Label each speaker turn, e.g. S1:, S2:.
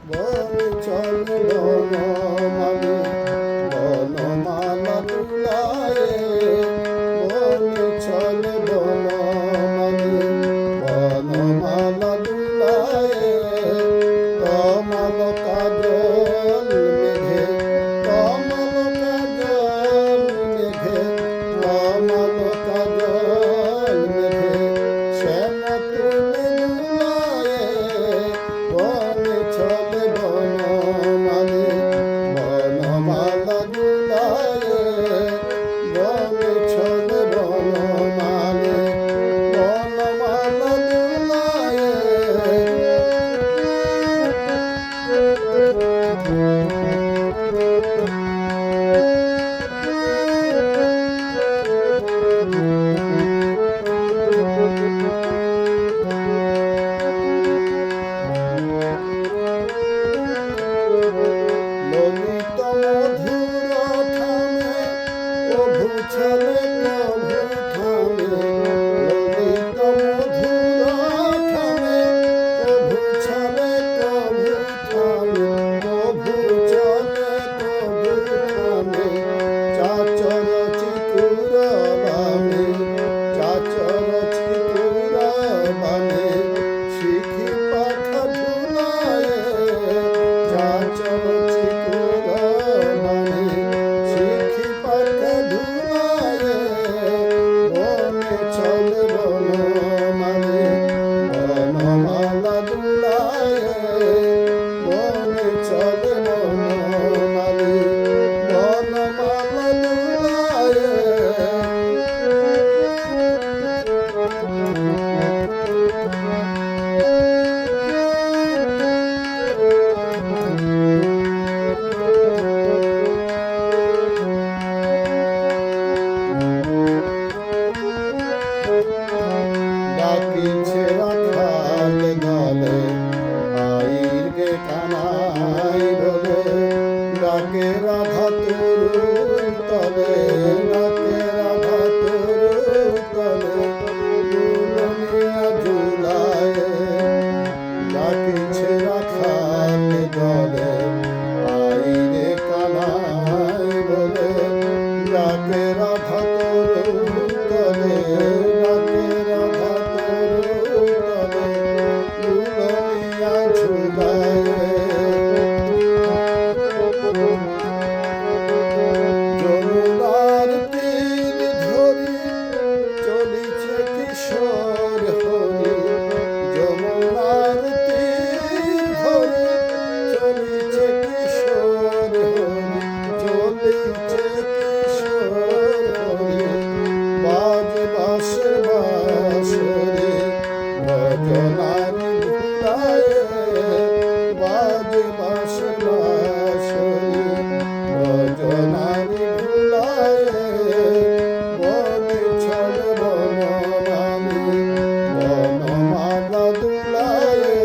S1: বনে চলে বনমালী, বনমালা দুলায়ে, বনে চলে বনমালী, বনমালা দুলায়ে, তমাল কাজল মেঘে, তমাল কাজল মেঘে, তমাল কাজল মেঘে, শ্যামা তুলে দুলায়ে, বনে চলে বনমালী, বনমালা দুলায়ে, বনে চলে বনমালী, বনমালা দুলায়ে। ললিত মধুর ঠামে প্রভু ছেলে প্রভু ঠামে, ললিত মধুর ঠামে প্রভু ছেলে প্রভু ঠামে, প্রভু চলে প্রভু ঠামে, চাচর চিকুর বামে, চাচর চিকুর বামে, শিখি পাখা ঝুলায়ে, চাচর চিকুর বামে, শিখি পাখা ঝুলায়ে, বনে চলে বনমালী, বনমালা দুলায়ে, বনে চলে বনমালী, বনমালা দুলায়ে। ডাকিছে রাখাল দলে, আইর গে কানাই বলে, ডাকে রাধা তরুর তলে, ডাকে রাধা তরুর তলে, দুলমিয়া ঝুলায়ে, ডাকিছে রাখাল দলে, আইরে কানাই বলে, ডাকে রাধা তরুর তলে, ডাকে রাধা তরুর তলে, দুলমিয়া ঝুলায়ে। যমুনার তীর ধরি চলিছে কিশোর হরি, যমুনার তীর ধরি চলিছে কিশোর হরি, চলিছে কিশোর হরি, বাজে বাঁশের বাঁশরি, রজনানী ভুলায়ে, বাজে বাঁশের বাঁশরি, রজনানী ভুলায়ে, বনে চলে বনমালী, বনমালা দুলায়ে,